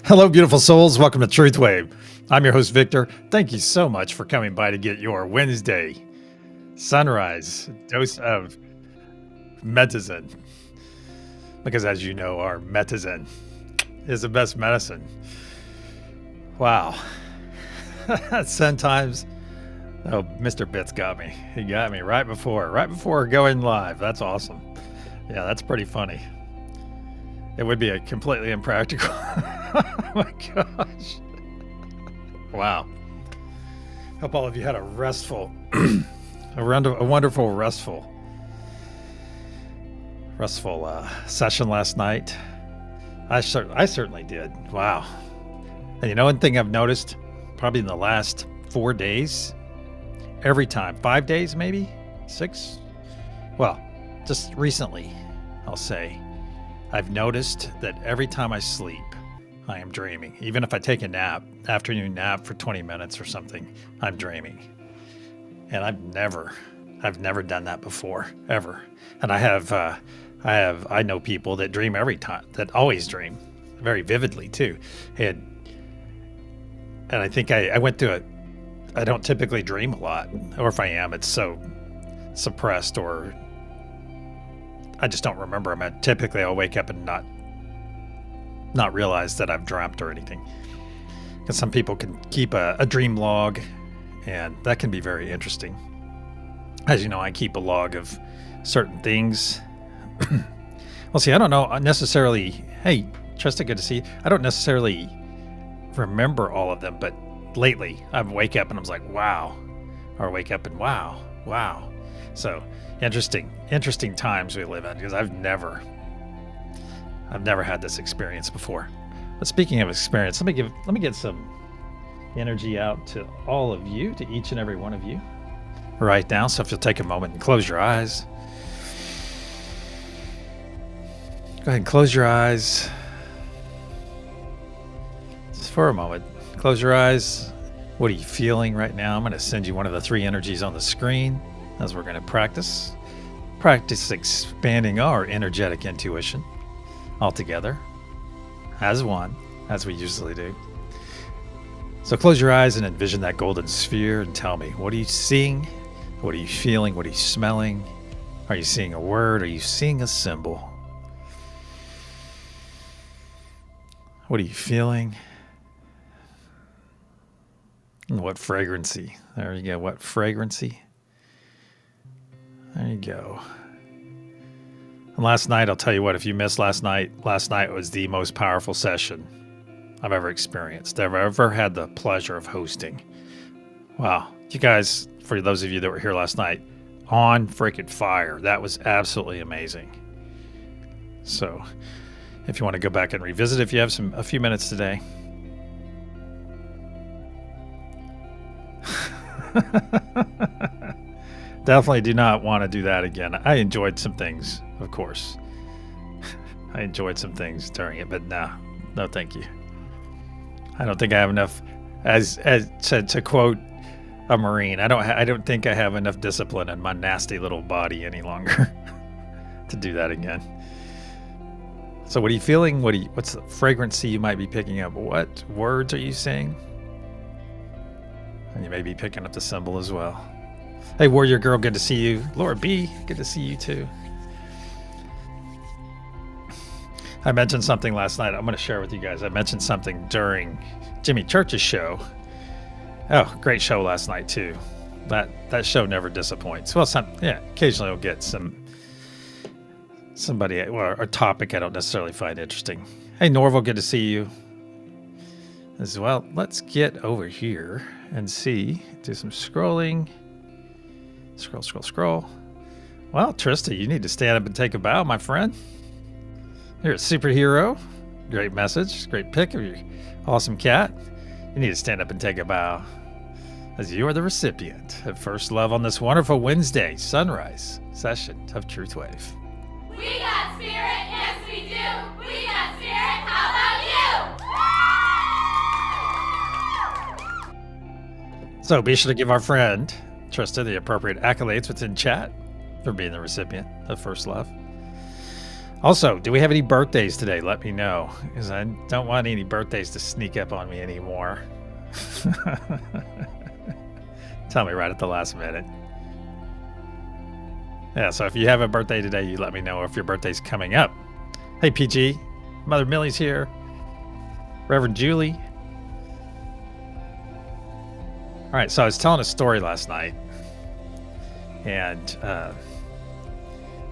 Hello, beautiful souls. Welcome to TruthWave. I'm your host, Victor. Thank you so much for coming by to get your Wednesday SunRISE dose of medicine. Because as you know, our medicine is the best medicine. Wow. Sometimes, oh, Mr. Bits got me. He got me right before going live. That's awesome. Yeah, that's pretty funny. It would be a completely impractical. Oh my gosh. Wow. Hope all of you had a restful, a wonderful restful session last night. I certainly did. Wow. And you know, one thing I've noticed probably in the last 4 days, every time, 5 days, maybe 6. Well, just recently, I'll say, I've noticed that every time I sleep, I am dreaming. Even if I take a nap, afternoon nap for 20 minutes or something, I'm dreaming. And I've never done that before, ever. And I know people that dream every time, that always dream, very vividly too. And I think I went through it. I don't typically dream a lot, or if I am, it's so suppressed, or I just don't remember them. Typically, I'll wake up and not realize that I've dreamt or anything. Because some people can keep a dream log, and that can be very interesting. As you know, I keep a log of certain things. Well, see, I don't know necessarily. Hey, Trista, good to see you. I don't necessarily remember all of them, but lately I wake up and I was like, wow, or wake up and wow. So interesting times we live in, because I've never had this experience before. But speaking of experience, let me get some energy out to all of you, to each and every one of you right now. So if you'll take a moment and close your eyes. Go ahead and close your eyes. Just for a moment. Close your eyes. What are you feeling right now? I'm going to send you one of the 3 energies on the screen as we're going to practice expanding our energetic intuition all together as one, as we usually do. So close your eyes and envision that golden sphere and tell me, what are you seeing? What are you feeling? What are you smelling? Are you seeing a word? Are you seeing a symbol? What are you feeling? And what fragrancy? There you go. What fragrancy? There you go. And last night, I'll tell you what, if you missed last night was the most powerful session I've ever experienced. I've ever had the pleasure of hosting. Wow. You guys, for those of you that were here last night, on freaking fire. That was absolutely amazing. So if you want to go back and revisit, if you have a few minutes today. Definitely do not want to do that again. I enjoyed some things, of course. I enjoyed some things during it, but no, thank you. I don't think I have enough, as to quote a Marine, I don't think I have enough discipline in my nasty little body any longer to do that again. So what are you feeling? What's the fragrancy you might be picking up? What words are you saying? And you may be picking up the symbol as well. Hey, Warrior Girl, good to see you. Laura B, good to see you too. I mentioned something last night. I'm going to share with you guys. I mentioned something during Jimmy Church's show. Oh, great show last night too. That show never disappoints. Well, occasionally I'll get somebody or a topic I don't necessarily find interesting. Hey, Norval, good to see you as well. Let's get over here and do some scrolling. Scroll. Well, Trista, you need to stand up and take a bow, my friend. You're a superhero. Great message. Great pic of your awesome cat. You need to stand up and take a bow, as you are the recipient of first love on this wonderful Wednesday SunRISE session of TruthWave. We got spirit, yes we do. We got spirit, how about you? So be sure to give our friend Trista the appropriate accolades within chat for being the recipient of first love. Also, do we have any birthdays today? Let me know, because I don't want any birthdays to sneak up on me anymore. Tell me right at the last minute. Yeah, so if you have a birthday today, you let me know if your birthday's coming up. Hey, PG. Mother Millie's here. Reverend Julie. All right, so I was telling a story last night. And I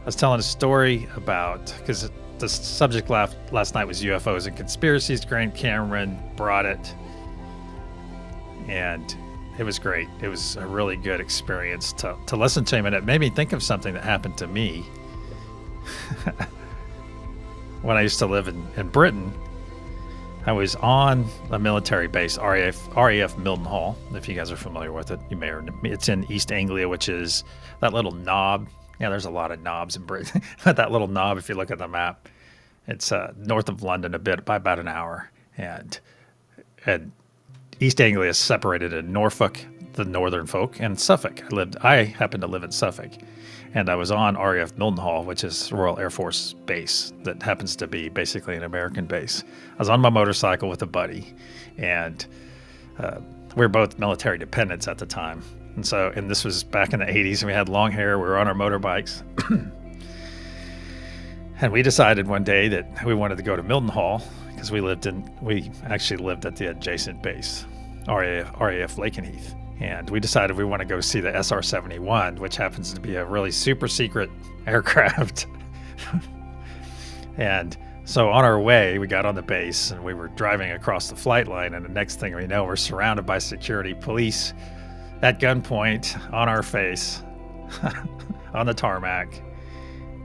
was telling a story about, because the subject last night was UFOs and conspiracies. Grant Cameron brought it. And it was great. It was a really good experience to listen to him. And it made me think of something that happened to me when I used to live in Britain. I was on a military base, RAF Mildenhall. If you guys are familiar with it, you may or it's in East Anglia, which is that little knob. Yeah, there's a lot of knobs in Britain. That little knob, if you look at the map, it's north of London a bit by about an hour. And East Anglia is separated in Norfolk, the northern folk, and Suffolk. I happened to live in Suffolk. And I was on RAF Mildenhall, which is Royal Air Force Base that happens to be basically an American base. I was on my motorcycle with a buddy, and we were both military dependents at the time. And this was back in the 80s, and we had long hair. We were on our motorbikes. And we decided one day that we wanted to go to Mildenhall because we actually lived at the adjacent base, RAF Lakenheath. And we decided we want to go see the SR-71, which happens to be a really super secret aircraft. And so on our way, we got on the base and we were driving across the flight line. And the next thing we know, we're surrounded by security police at gunpoint on our face on the tarmac.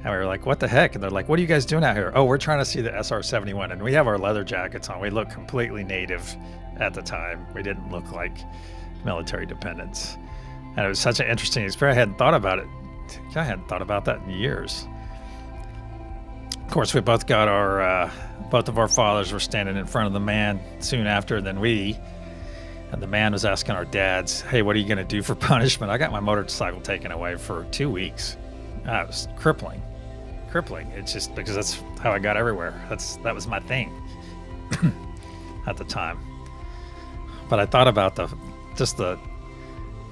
And we were like, what the heck? And they're like, what are you guys doing out here? Oh, we're trying to see the SR-71. And we have our leather jackets on. We look completely native at the time. We didn't look like military dependents. And it was such an interesting experience. I hadn't thought about it. I hadn't thought about that in years. Of course, we both got both of our fathers were standing in front of the man soon after. And the man was asking our dads, hey, what are you going to do for punishment? I got my motorcycle taken away for 2 weeks. It was crippling. It's just because that's how I got everywhere. That was my thing at the time. But I thought about the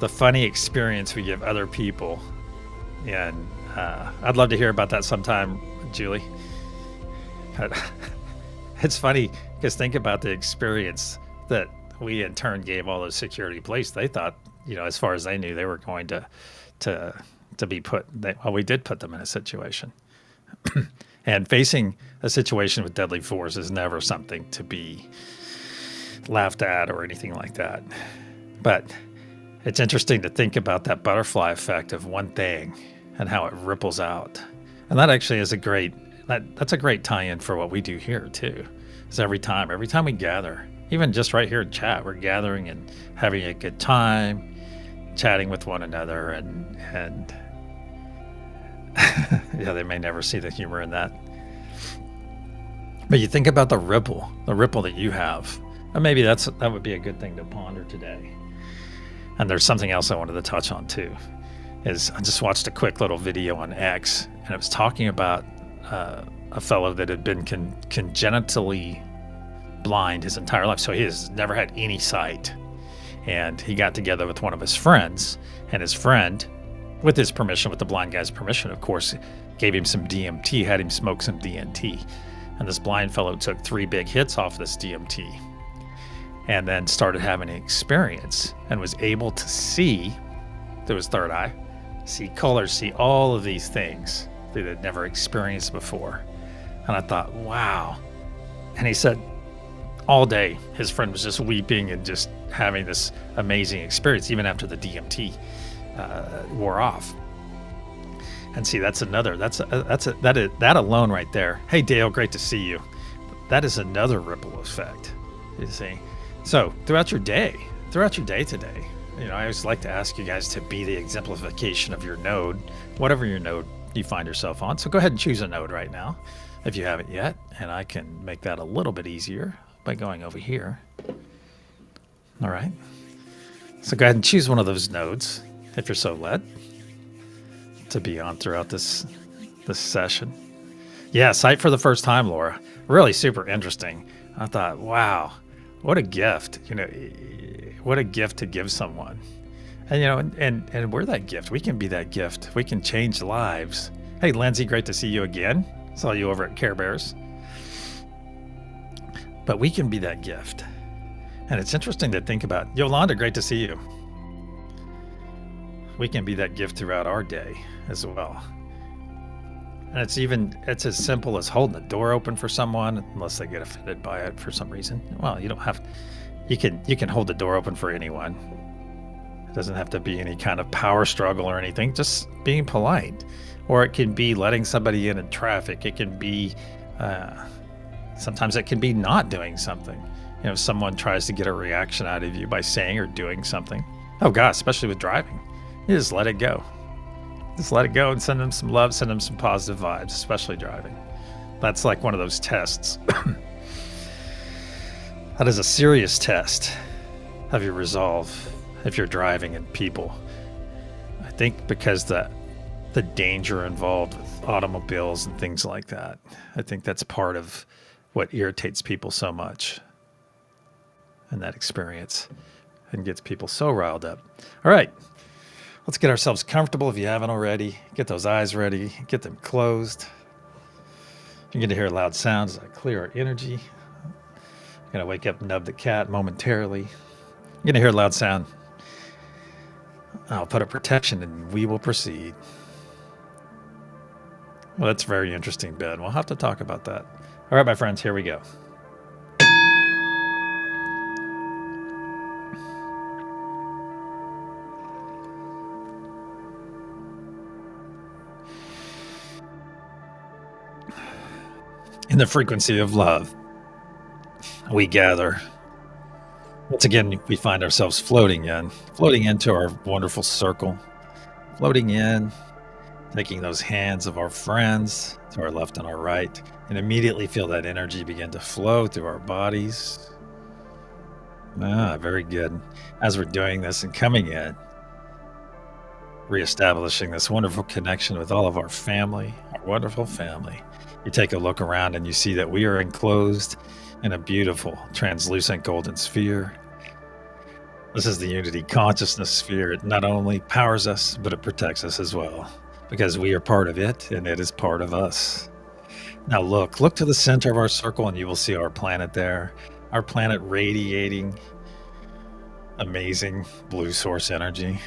funny experience we give other people. And I'd love to hear about that sometime, Julie. But it's funny because think about the experience that we in turn gave all those security police. They thought, as far as they knew, they were going to be put. We did put them in a situation. And facing a situation with deadly force is never something to be laughed at or anything like that. But it's interesting to think about that butterfly effect of one thing and how it ripples out. And that actually is that's a great tie-in for what we do here too. Is every time we gather, even just right here in chat, we're gathering and having a good time, chatting with one another, and yeah, they may never see the humor in that. But you think about the ripple that you have, and maybe that would be a good thing to ponder today. And there's something else I wanted to touch on too. Is I just watched a quick little video on X, and it was talking about a fellow that had been congenitally blind his entire life. So he has never had any sight. And he got together with one of his friends, and his friend, with his permission, with the blind guy's permission, of course, gave him some DMT, had him smoke some DMT. And this blind fellow took 3 big hits off this DMT and then started having an experience and was able to see through his third eye, see colors, see all of these things that he'd never experienced before. And I thought, wow. And he said all day his friend was just weeping and just having this amazing experience, even after the DMT wore off. And see, that alone right there. Hey, Dale, great to see you. That is another ripple effect, you see. So throughout your day today, I always like to ask you guys to be the exemplification of your node, whatever your node you find yourself on. So go ahead and choose a node right now if you haven't yet. And I can make that a little bit easier by going over here. All right. So go ahead and choose one of those nodes if you're so led to be on throughout this session. Yeah, sight for the first time, Laura. Really super interesting. I thought, wow, what a gift. What a gift to give someone. And and we're that gift. We can be that gift. We can change lives. Hey, Lindsay, great to see you again. Saw you over at Care Bears. But we can be that gift. And it's interesting to think about. Yolanda, great to see you. We can be that gift throughout our day as well. And it's as simple as holding the door open for someone, unless they get offended by it for some reason. Well, you don't have, you can hold the door open for anyone. It doesn't have to be any kind of power struggle or anything, just being polite. Or it can be letting somebody in traffic. It can be, sometimes it can be not doing something. If someone tries to get a reaction out of you by saying or doing something. Oh God, especially with driving. You just let it go. Just let it go and send them some love, send them some positive vibes, especially driving. That's like one of those tests. That is a serious test of your resolve if you're driving and people. I think because the danger involved with automobiles and things like that, I think that's part of what irritates people so much in that experience and gets people so riled up. All right. Let's get ourselves comfortable if you haven't already. Get those eyes ready. Get them closed. You're going to hear loud sounds that clear our energy. You're going to wake up Nub the cat momentarily. You're going to hear a loud sound. I'll put a protection and we will proceed. Well, that's very interesting, Ben. We'll have to talk about that. All right, my friends, here we go. In the frequency of love, we gather. Once again, we find ourselves floating into our wonderful circle, floating in, taking those hands of our friends to our left and our right, and immediately feel that energy begin to flow through our bodies. Very good. As we're doing this and coming in, reestablishing this wonderful connection with all of our family, our wonderful family. You take a look around and you see that we are enclosed in a beautiful translucent golden sphere. This is the unity consciousness sphere. It not only powers us, but it protects us as well, because we are part of it and it is part of us. Now look to the center of our circle and you will see our planet there. Our planet radiating amazing blue source energy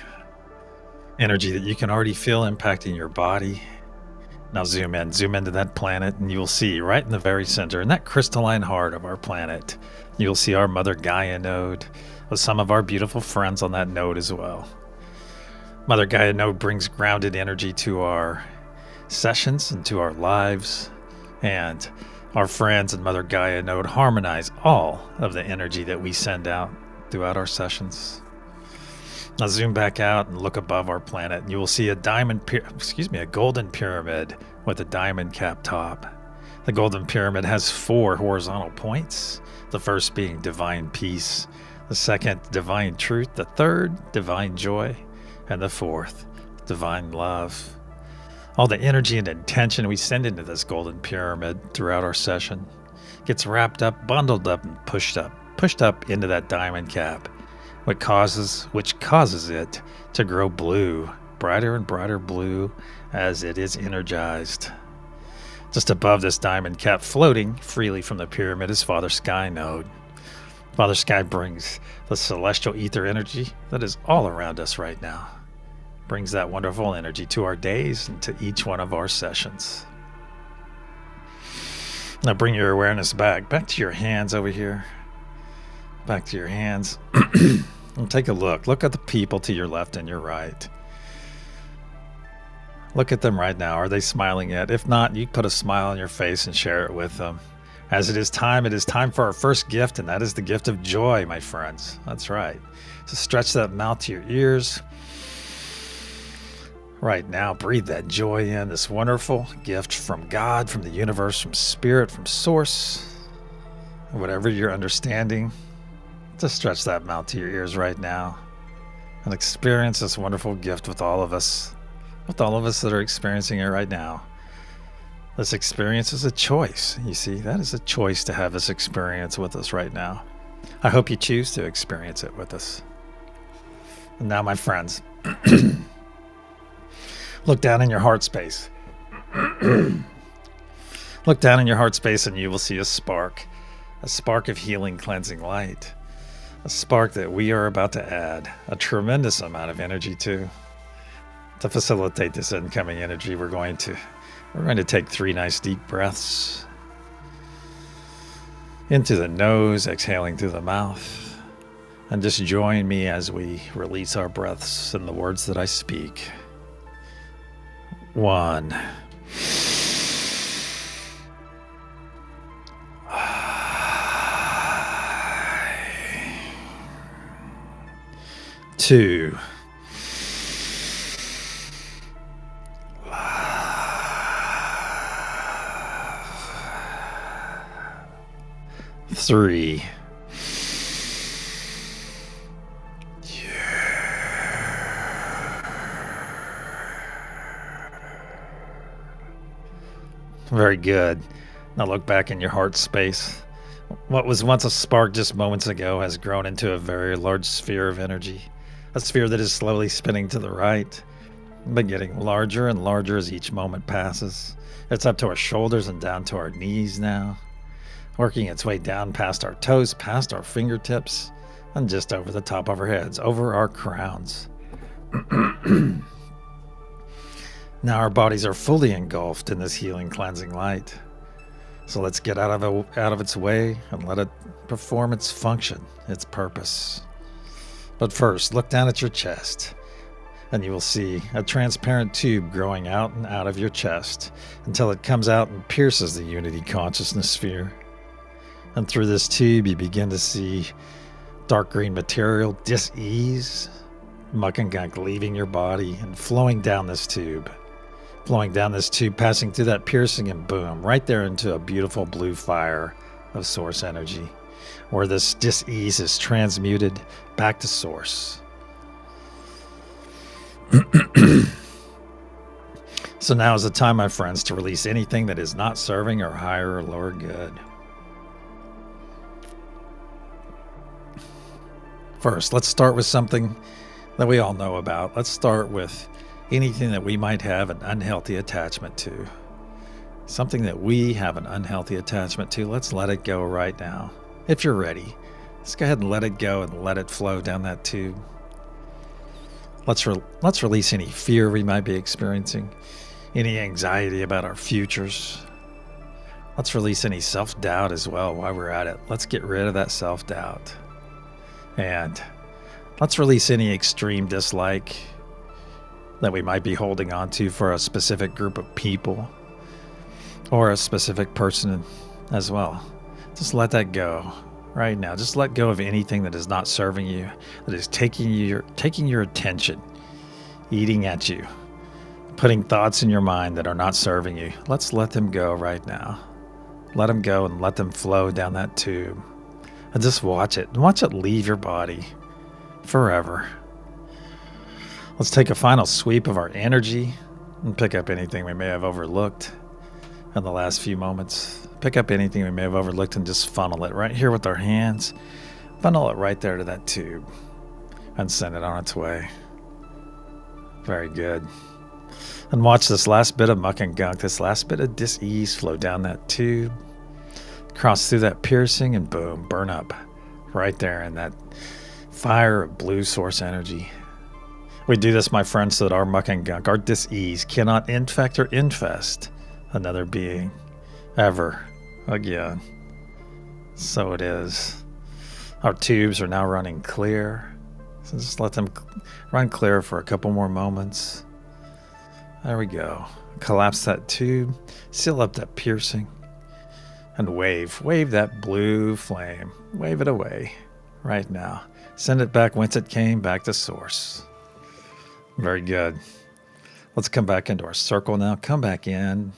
that you can already feel impacting your body. Now zoom into that planet and you'll see right in the very center, in that crystalline heart of our planet, you'll see our Mother Gaia node with some of our beautiful friends on that node as well. Mother Gaia node brings grounded energy to our sessions and to our lives, and our friends and Mother Gaia node harmonize all of the energy that we send out throughout our sessions. Now zoom back out and look above our planet and you will see a golden pyramid with a diamond cap top. The golden pyramid has 4 horizontal points, the first being divine peace, the second divine truth, the third divine joy, and the fourth divine love. All the energy and intention we send into this golden pyramid throughout our session gets wrapped up, bundled up, and pushed up into that diamond cap, which causes it to grow blue, brighter and brighter blue as it is energized. Just above this diamond cap, floating freely from the pyramid, is Father Sky node. Father Sky brings the celestial ether energy that is all around us right now. Brings that wonderful energy to our days and to each one of our sessions. Now bring your awareness back to your hands over here. Back to your hands. And take a look. Look at the people to your left and your right. Look at them right now. Are they smiling yet? If not, you put a smile on your face and share it with them. As it is time for our first gift, and that is the gift of joy, my friends. That's right. So stretch that mouth to your ears. Right now, breathe that joy in, this wonderful gift from God, from the universe, from spirit, from source, whatever you're understanding. Just stretch that mouth to your ears right now and experience this wonderful gift with all of us that are experiencing it right now. This experience is a choice. You see, that is a choice to have this experience with us right now. I hope you choose to experience it with us. And now, my friends, look down in your heart space. Look down in your heart space and you will see a spark of healing, cleansing light, a spark that we are about to add a tremendous amount of energy to. To facilitate this incoming energy, we're going to take 3 nice deep breaths into the nose, exhaling through the mouth, and just join me as we release our breaths in the words that I speak. 1. 2. 3. Very good. Now look back in your heart space. What was once a spark just moments ago has grown into a very large sphere of energy. A sphere that is slowly spinning to the right, but getting larger and larger as each moment passes. It's up to our shoulders and down to our knees now, working its way down past our toes, past our fingertips, and just over the top of our heads, over our crowns. Now our bodies are fully engulfed in this healing, cleansing light. So let's get out of its way and let it perform its function, its purpose. But first, look down at your chest, and you will see a transparent tube growing out and out of your chest until it comes out and pierces the unity consciousness sphere. And through this tube, you begin to see dark green material, dis-ease, muck and gunk leaving your body and flowing down this tube, passing through that piercing, and boom, right there into a beautiful blue fire of source energy, where this dis-ease is transmuted back to source. So now is the time, my friends, to release anything that is not serving our higher or lower good. First, let's start with something that we all know about. Let's start with anything that we might have an unhealthy attachment to. Something that we have an unhealthy attachment to, let's let it go right now. If you're ready, let's go ahead and let it go and let it flow down that tube. Let's release any fear we might be experiencing, any anxiety about our futures. Let's release any self-doubt as well while we're at it. Let's get rid of that self-doubt. And let's release any extreme dislike that we might be holding on to for a specific group of people or a specific person as well. Just let that go right now. Just let go of anything that is not serving you, that is taking your attention, eating at you, putting thoughts in your mind that are not serving you. Let's let them go right now. Let them go and let them flow down that tube. And just watch it. Watch it leave your body forever. Let's take a final sweep of our energy and pick up anything we may have overlooked in the last few moments. Pick up anything we may have overlooked and just funnel it right here with our hands. Funnel it right there to that tube and send it on its way. Very good. And watch this last bit of muck and gunk, this last bit of dis-ease flow down that tube, cross through that piercing, and boom, burn up right there in that fire of blue source energy. We do this, my friends, so that our muck and gunk, our dis-ease, cannot infect or infest another being ever again. So it is. Our tubes are now running clear. So just let them run clear for a couple more moments. There we go. Collapse that tube, seal up that piercing, and wave that blue flame. Wave it away right now. Send it back whence it came, back to source. Very good. Let's come back into our circle now. Come back into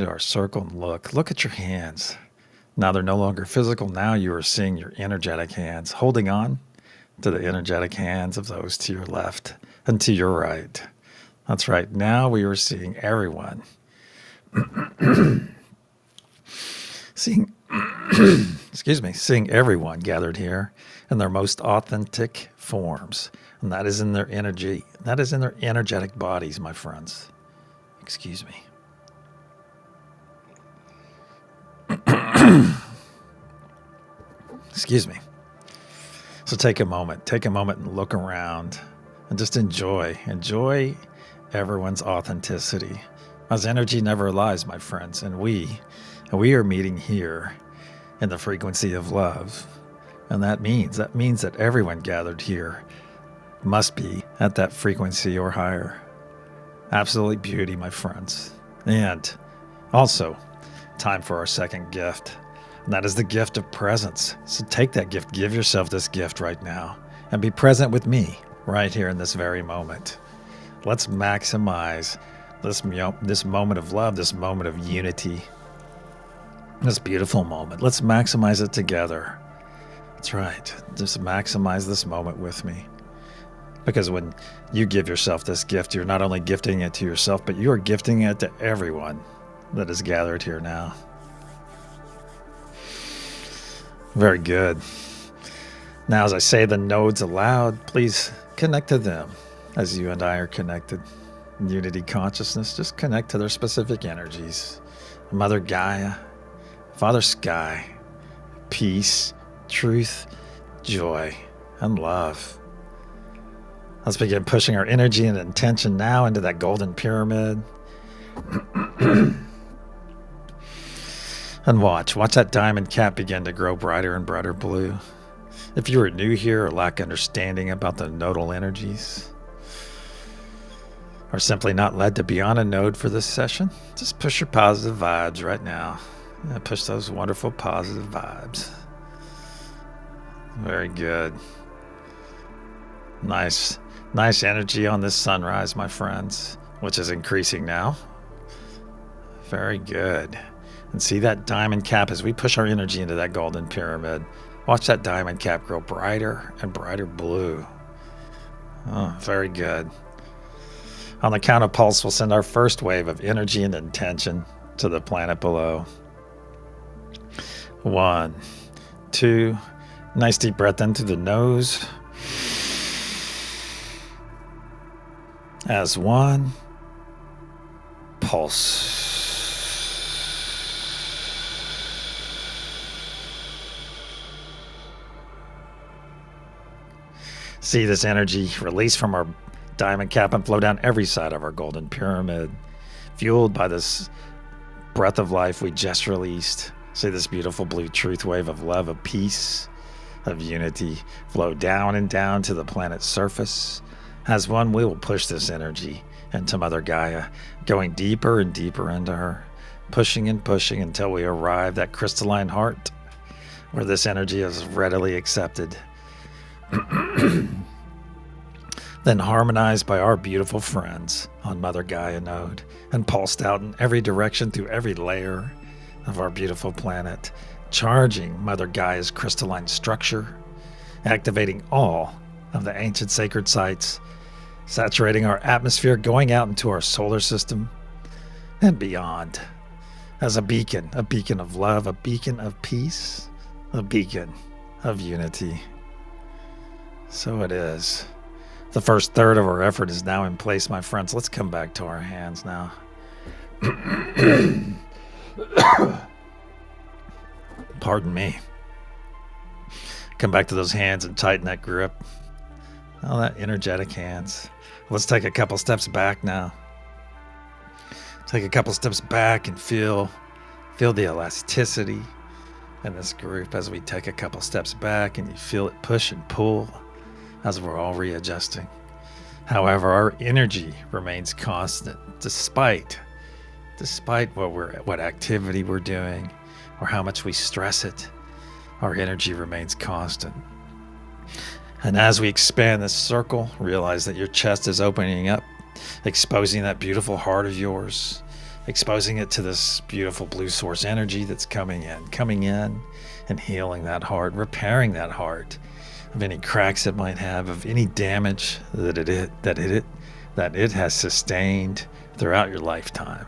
our circle and look at your hands. Now they're no longer physical. Now you are seeing your energetic hands, holding on to the energetic hands of those to your left and to your right. That's right. Now we are seeing everyone Seeing, seeing everyone gathered here in their most authentic forms, and that is in their energy, that is in their energetic bodies, my friends. Excuse me. Excuse me. So take a moment and look around and just enjoy everyone's authenticity. As energy never lies, my friends, and we are meeting here in the frequency of love. And that means that everyone gathered here must be at that frequency or higher. Absolute beauty, my friends. And also, time for our second gift. And that is the gift of presence. So take that gift, give yourself this gift right now, and be present with me right here in this very moment. Let's maximize this moment of love, this moment of unity, this beautiful moment. Let's maximize it together. That's right. Just maximize this moment with me. Because when you give yourself this gift, you're not only gifting it to yourself, but you are gifting it to everyone that is gathered here now. Very good. Now, as I say the nodes aloud, please connect to them as you and I are connected. In unity consciousness, just connect to their specific energies. Mother Gaia, Father Sky, peace, truth, joy, and love. Let's begin pushing our energy and intention now into that golden pyramid. And watch that diamond cap begin to grow brighter and brighter blue. If you are new here or lack understanding about the nodal energies, or simply not led to be on a node for this session, just push your positive vibes right now. Yeah, push those wonderful positive vibes. Very good. Nice energy on this sunrise, my friends, which is increasing now. Very good. And see that diamond cap as we push our energy into that golden pyramid. Watch that diamond cap grow brighter and brighter blue. Oh, very good. On the count of pulse, we'll send our first wave of energy and intention to the planet below. 1, 2, nice deep breath in through the nose. As 1, pulse. See this energy release from our diamond cap and flow down every side of our golden pyramid, fueled by this breath of life we just released. See this beautiful blue truth wave of love, of peace, of unity flow down and down to the planet's surface. As one, we will push this energy into Mother Gaia, going deeper and deeper into her, pushing and pushing until we arrive at crystalline heart, where this energy is readily accepted. Then harmonized by our beautiful friends on Mother Gaia node and pulsed out in every direction through every layer of our beautiful planet, charging Mother Gaia's crystalline structure, activating all of the ancient sacred sites, saturating our atmosphere, going out into our solar system and beyond as a beacon of love, a beacon of peace, a beacon of unity. So it is. The first third of our effort is now in place, my friends. Let's come back to our hands now. Pardon me. Come back to those hands and tighten that grip. Oh, that energetic hands. Let's take a couple steps back now. Take a couple steps back and feel the elasticity in this group as we take a couple steps back, and you feel it push and pull as we're all readjusting. However, our energy remains constant despite what activity we're doing or how much we stress it. Our energy remains constant. And as we expand this circle, realize that your chest is opening up, exposing that beautiful heart of yours, exposing it to this beautiful blue source energy that's coming in and healing that heart, repairing that heart of any cracks it might have, of any damage that it has sustained throughout your lifetime.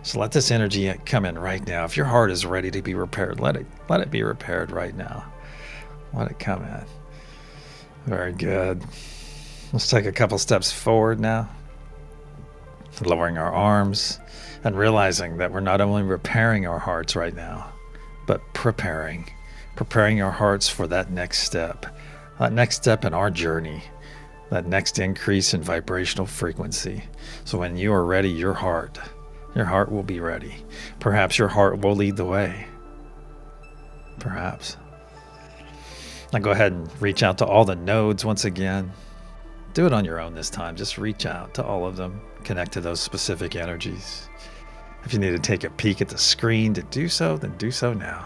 So let this energy come in right now. If your heart is ready to be repaired, let it be repaired right now. Let it come in. Very good. Let's take a couple steps forward now, lowering our arms and realizing that we're not only repairing our hearts right now, but preparing our hearts for that next step in our journey, that next increase in vibrational frequency. So when you are ready, your heart will be ready. Perhaps your heart will lead the way. Perhaps. Now go ahead and reach out to all the nodes once again. Do it on your own this time. Just reach out to all of them. Connect to those specific energies. If you need to take a peek at the screen to do so, then do so now.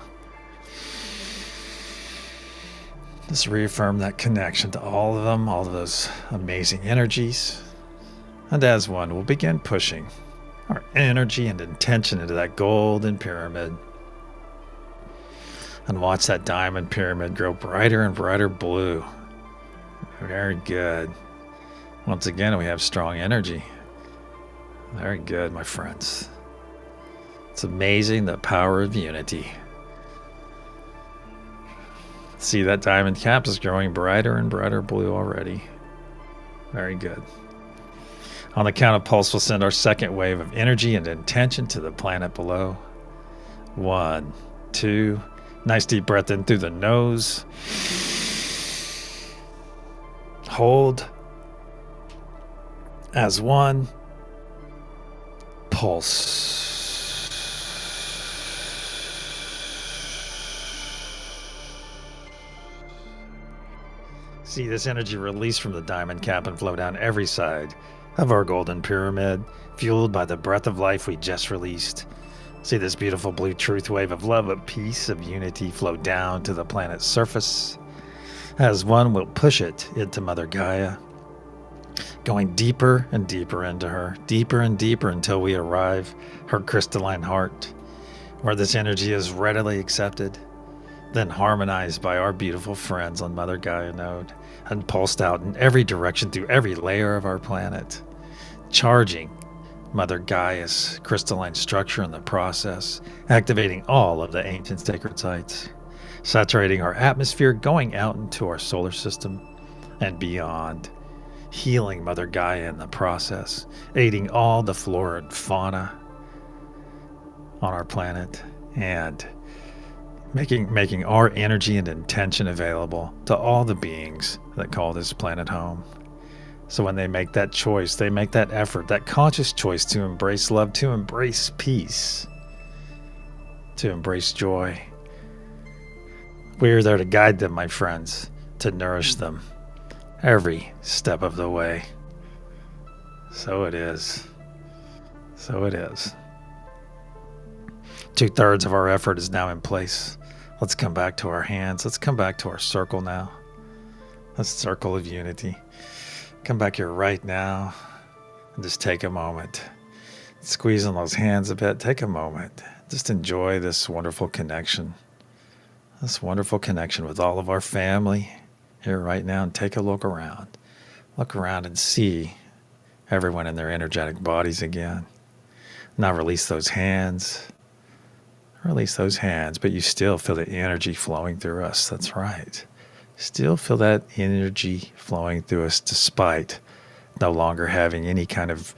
Just reaffirm that connection to all of them, all of those amazing energies. And as one, we'll begin pushing our energy and intention into that golden pyramid. And watch that diamond pyramid grow brighter and brighter blue. Very good. Once again, we have strong energy. Very good, my friends. It's amazing, the power of unity. See, that diamond cap is growing brighter and brighter blue already. Very good. On the count of pulse, we'll send our second wave of energy and intention to the planet below. 1, 2. Nice deep breath in through the nose. Hold. As one. Pulse. See this energy release from the diamond cap and flow down every side of our golden pyramid, fueled by the breath of life we just released. See this beautiful blue truth wave of love, of peace, of unity flow down to the planet's surface. As one, we'll push it into Mother Gaia, going deeper and deeper into her, deeper and deeper until we arrive her crystalline heart, where this energy is readily accepted, then harmonized by our beautiful friends on Mother Gaia node, and pulsed out in every direction through every layer of our planet, charging Mother Gaia's crystalline structure in the process, activating all of the ancient sacred sites, saturating our atmosphere, going out into our solar system and beyond, healing Mother Gaia in the process, aiding all the flora and fauna on our planet, and making our energy and intention available to all the beings that call this planet home. So when they make that choice, they make that effort, that conscious choice to embrace love, to embrace peace, to embrace joy, we're there to guide them, my friends, to nourish them every step of the way. So it is. So it is. 2/3 of our effort is now in place. Let's come back to our hands. Let's come back to our circle now. A circle of unity. Come back here right now and just take a moment. Squeeze on those hands a bit. Take a moment. Just enjoy this wonderful connection. This wonderful connection with all of our family here right now. And take a look around. Look around and see everyone in their energetic bodies again. Now release those hands. Release those hands, but you still feel the energy flowing through us. That's right. Still feel that energy flowing through us despite no longer having any kind of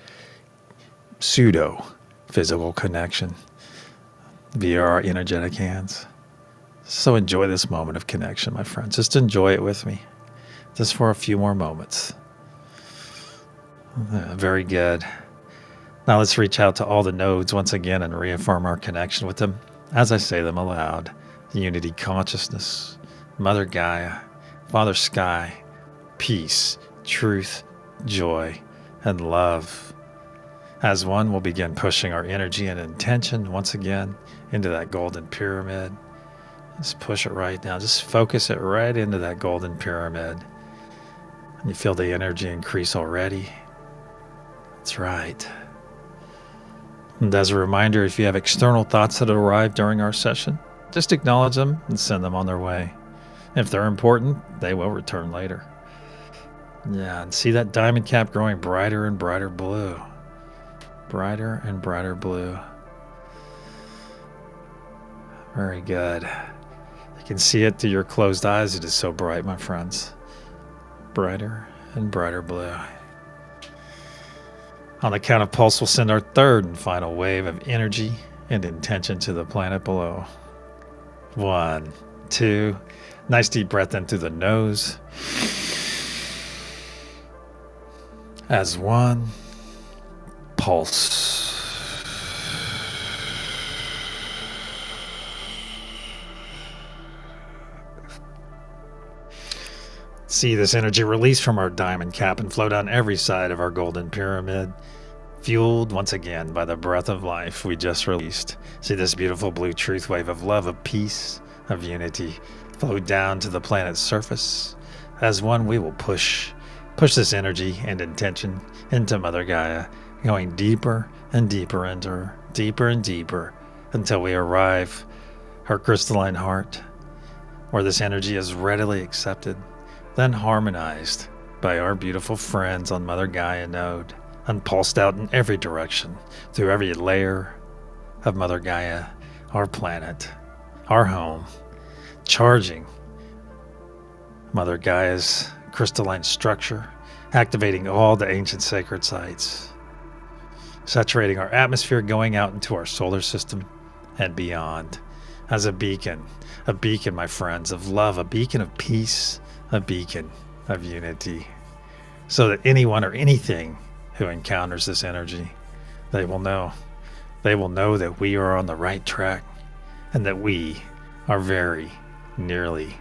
pseudo physical connection via our energetic hands. So enjoy this moment of connection, my friends. Just enjoy it with me, just for a few more moments. Very good. Now let's reach out to all the nodes once again and reaffirm our connection with them as I say them aloud. Unity consciousness, Mother Gaia, Father Sky, peace, truth, joy, and love. As one, we'll begin pushing our energy and intention once again into that golden pyramid. Just push it right now. Just focus it right into that golden pyramid. And you feel the energy increase already. That's right. And as a reminder, if you have external thoughts that arrive during our session, just acknowledge them and send them on their way. If they're important, they will return later. Yeah, and see that diamond cap growing brighter and brighter blue. Brighter and brighter blue. Very good. You can see it through your closed eyes. It is so bright, my friends. Brighter and brighter blue. On the count of pulse, we'll send our third and final wave of energy and intention to the planet below. 1, 2. Nice deep breath in through the nose. As one. Pulse. See this energy release from our diamond cap and flow down every side of our golden pyramid, fueled once again by the breath of life we just released. See this beautiful blue truth wave of love, of peace, of unity flow down to the planet's surface. As one, we will push this energy and intention into Mother Gaia, going deeper and deeper into her, deeper and deeper, until we arrive her crystalline heart, where this energy is readily accepted, then harmonized by our beautiful friends on Mother Gaia node, and pulsed out in every direction, through every layer of Mother Gaia, our planet, our home, charging Mother Gaia's crystalline structure, activating all the ancient sacred sites, saturating our atmosphere, going out into our solar system and beyond, as a beacon, my friends, of love, a beacon of peace, a beacon of unity, so that anyone or anything who encounters this energy, they will know that we are on the right track and that we are very nearly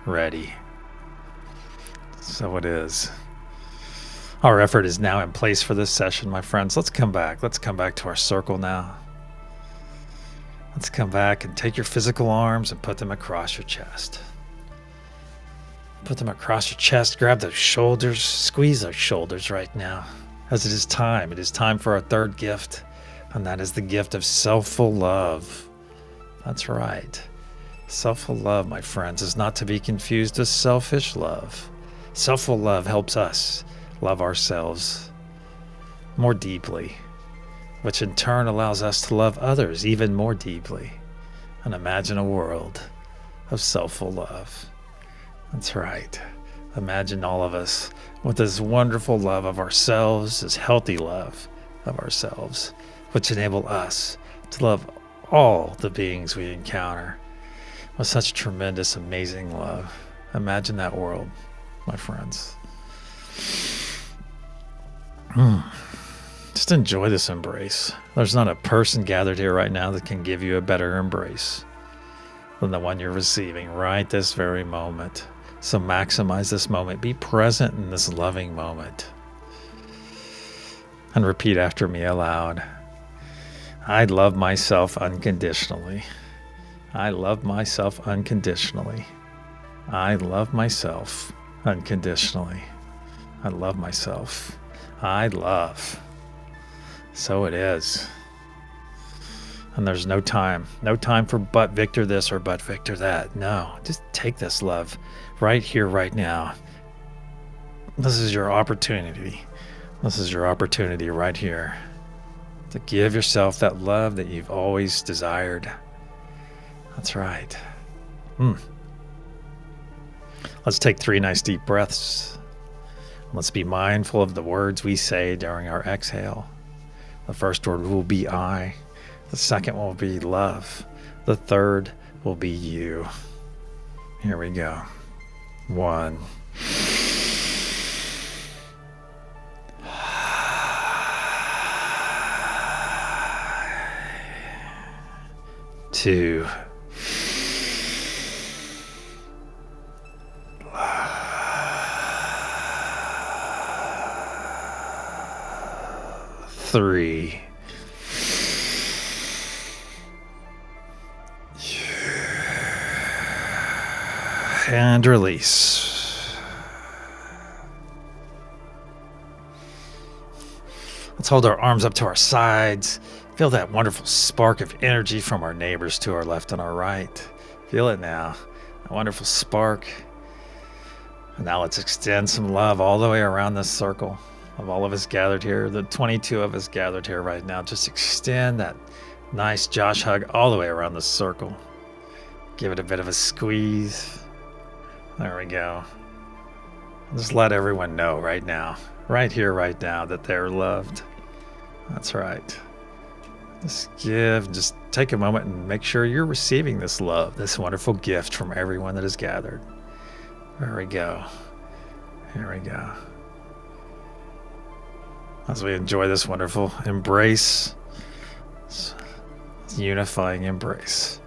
ready. So it is. Our effort is now in place for this session, my friends. Let's come back to our circle now. Let's come back and take your physical arms and put them across your chest. Put them across your chest, grab those shoulders, squeeze those shoulders right now, as it is time. It is time for our third gift, and that is the gift of selfful love. That's right. Selfful love, my friends, is not to be confused with selfish love. Selfful love helps us love ourselves more deeply, which in turn allows us to love others even more deeply, and imagine a world of selfful love. That's right. Imagine all of us with this wonderful love of ourselves, this healthy love of ourselves, which enable us to love all the beings we encounter with such tremendous, amazing love. Imagine that world, my friends. Just enjoy this embrace. There's not a person gathered here right now that can give you a better embrace than the one you're receiving right this very moment. So maximize this moment. Be present in this loving moment. And repeat after me aloud. I love myself unconditionally. I love myself unconditionally. I love myself unconditionally. I love myself. I love. So it is. And there's no time for but Victor this or but Victor that. No, just take this love right here, right now. This is your opportunity. This is your opportunity right here to give yourself that love that you've always desired. That's right. Let's take 3 nice deep breaths. Let's be mindful of the words we say during our exhale. The first word will be I. The second will be love. The third will be you. Here we go. 1. 2. 3. And release. Let's hold our arms up to our sides. Feel that wonderful spark of energy from our neighbors to our left and our right. Feel it now. A wonderful spark. And now let's extend some love all the way around this circle of all of us gathered here. The 22 of us gathered here right now. Just extend that nice Josh hug all the way around this circle. Give it a bit of a squeeze. There we go. Just let everyone know right now, right here, right now, that they're loved. That's right. Just take a moment and make sure you're receiving this love, this wonderful gift from everyone that is gathered. There we go. Here we go. As we enjoy this wonderful embrace, this unifying embrace.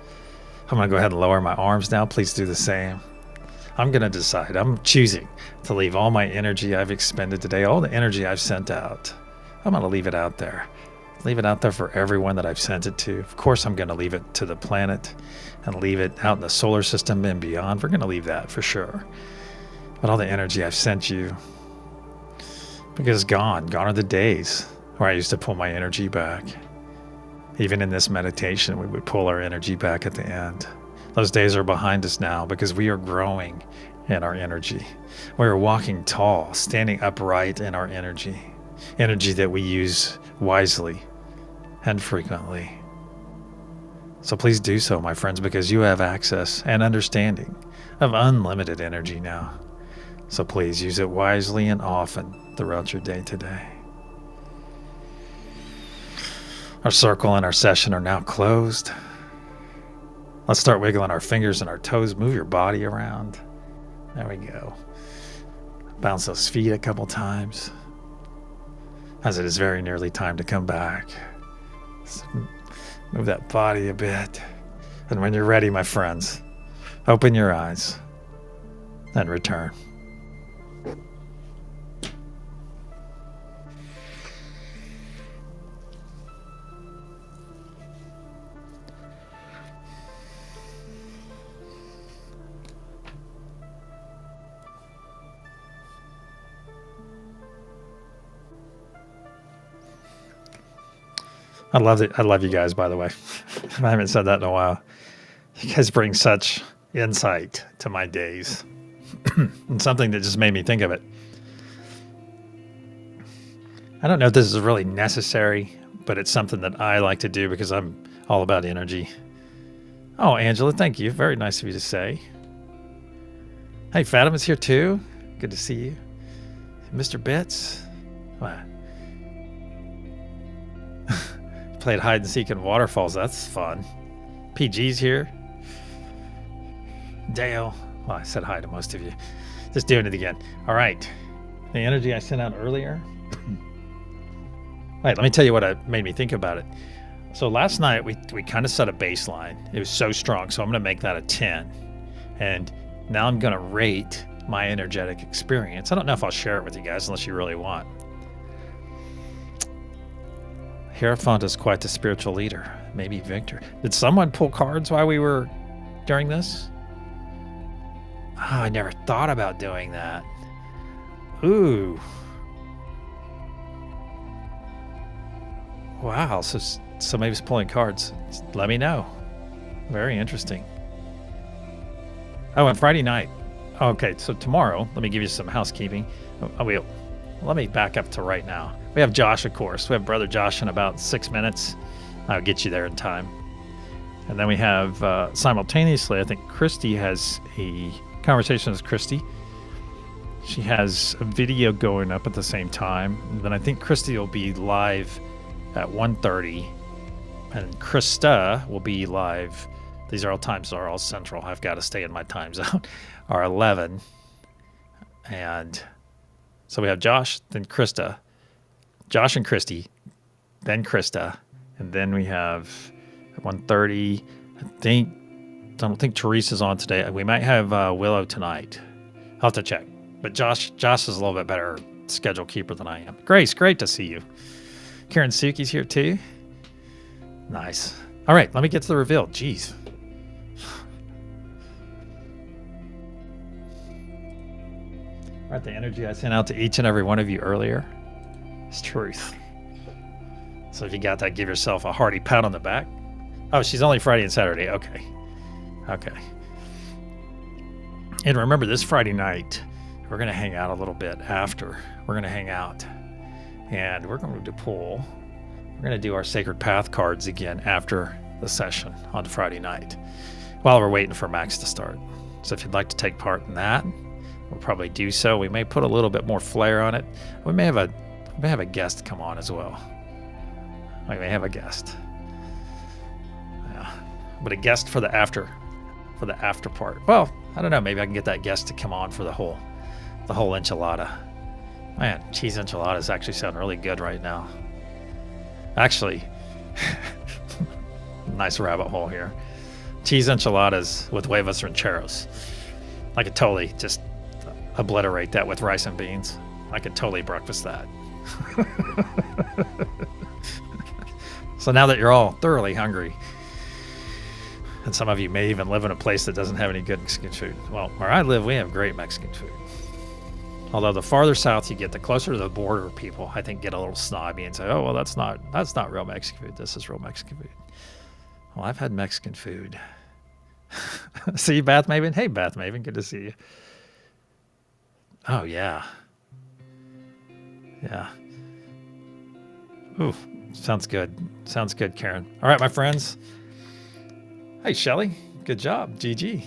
I'm going to go ahead and lower my arms now. Please do the same. I'm going to decide. I'm choosing to leave all my energy I've expended today, all the energy I've sent out. I'm going to leave it out there. Leave it out there for everyone that I've sent it to. Of course, I'm going to leave it to the planet and leave it out in the solar system and beyond. We're going to leave that for sure. But all the energy I've sent you, because gone are the days where I used to pull my energy back. Even in this meditation, we would pull our energy back at the end. Those days are behind us now because we are growing in our energy. We are walking tall, standing upright in our energy that we use wisely and frequently. So please do so, my friends, because you have access and understanding of unlimited energy now. So please use it wisely and often throughout your day today. Our circle and our session are now closed. Let's start wiggling our fingers and our toes. Move your body around. There we go. Bounce those feet a couple times, as it is very nearly time to come back. So move that body a bit. And when you're ready, my friends, open your eyes and return. I love it. I love you guys, by the way. I haven't said that in a while. You guys bring such insight to my days. And something that just made me think of it. I don't know if this is really necessary, but it's something that I like to do because I'm all about energy. Oh, Angela, thank you. Very nice of you to say. Hey, Fatima's here too. Good to see you. Mr. Bits. What? Played hide and seek in waterfalls. That's fun. PG's here. Dale. Well, I said hi to most of you. Just doing it again. All right. The energy I sent out earlier. Wait, let me tell you what made me think about it. So last night we kind of set a baseline. It was so strong. So I'm going to make that a 10. And now I'm going to rate my energetic experience. I don't know if I'll share it with you guys unless you really want. Hierophant is quite the spiritual leader. Maybe Victor. Did someone pull cards while we were during this? Oh, I never thought about doing that. Ooh. Wow. So somebody's pulling cards. Let me know. Very interesting. Oh, and Friday night. Okay, so tomorrow, let me give you some housekeeping. Let me back up to right now. We have Josh, of course. We have Brother Josh in about 6 minutes. I'll get you there in time. And then we have simultaneously, I think Christy has a conversation with Christy. She has a video going up at the same time. And then I think Christy will be live at 1:30. And Krista will be live. These are all times are all central. I've got to stay in my time zone. Are 11. And so we have Josh, then Krista. Josh and Christy, then Krista, and then we have at 1:30. I don't think Teresa's on today. We might have Willow tonight. I'll have to check. But Josh is a little bit better schedule keeper than I am. Grace, great to see you. Karen Suki's here too. Nice. All right, let me get to the reveal. Jeez. All right, the energy I sent out to each and every one of you earlier. It's truth. So if you got that, give yourself a hearty pat on the back. Oh, she's only Friday and Saturday. Okay. And remember, this Friday night, we're going to hang out a little bit after. We're going to hang out. And we're going to pull. We're going to do our Sacred Path cards again after the session on Friday night. while we're waiting for Max to start. So if you'd like to take part in that, we'll probably do so. We may put a little bit more flair on it. We may have a guest come on as well. We may have a guest. Yeah. But a guest for the after part. Well, I don't know, maybe I can get that guest to come on for the whole enchilada. Man, cheese enchiladas actually sound really good right now. Actually, nice rabbit hole here. Cheese enchiladas with huevos rancheros. I could totally just obliterate that with rice and beans. I could totally breakfast that. So now that you're all thoroughly hungry, and some of you may even live in a place that doesn't have any good Mexican food. Well, where I live, we have great Mexican food. Although the farther south you get, the closer to the border, people, I think, get a little snobby and say, oh, well, that's not real Mexican food. This is real Mexican food. Well, I've had Mexican food. See you, Bath Maven? Hey, Bath Maven, good to see you. Oh, yeah. Yeah. Ooh, sounds good. Sounds good, Karen. All right, my friends. Hey, Shelly. Good job. GG.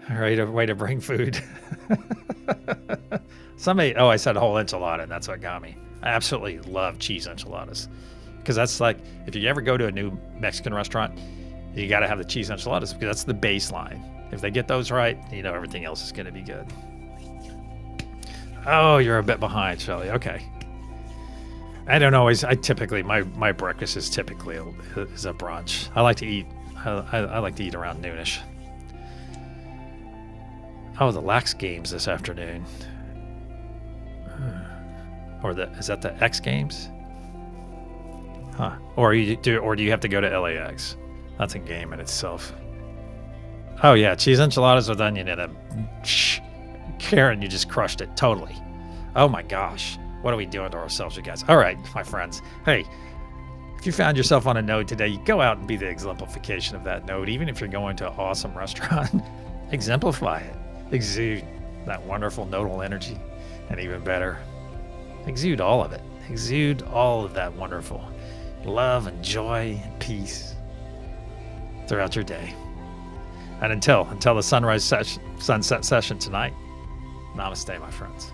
Way to bring food. I said a whole enchilada, and that's what got me. I absolutely love cheese enchiladas. Because that's like, if you ever go to a new Mexican restaurant, you got to have the cheese enchiladas because that's the baseline. If they get those right, you know everything else is going to be good. Oh, you're a bit behind, Shelly. Okay. I don't always. My breakfast is typically a brunch. I like to eat. I like to eat around noonish. Oh, the Lax Games this afternoon. Is that the X Games? Huh. Or do you have to go to LAX? That's a game in itself. Oh yeah, cheese enchiladas with onion in them. Karen, you just crushed it totally. Oh my gosh. What are we doing to ourselves, you guys? All right, my friends. Hey, if you found yourself on a node today, you go out and be the exemplification of that node. Even if you're going to an awesome restaurant, exemplify it. Exude that wonderful nodal energy. And even better, exude all of it. Exude all of that wonderful love and joy and peace throughout your day. And until the sunset session tonight, namaste, my friends.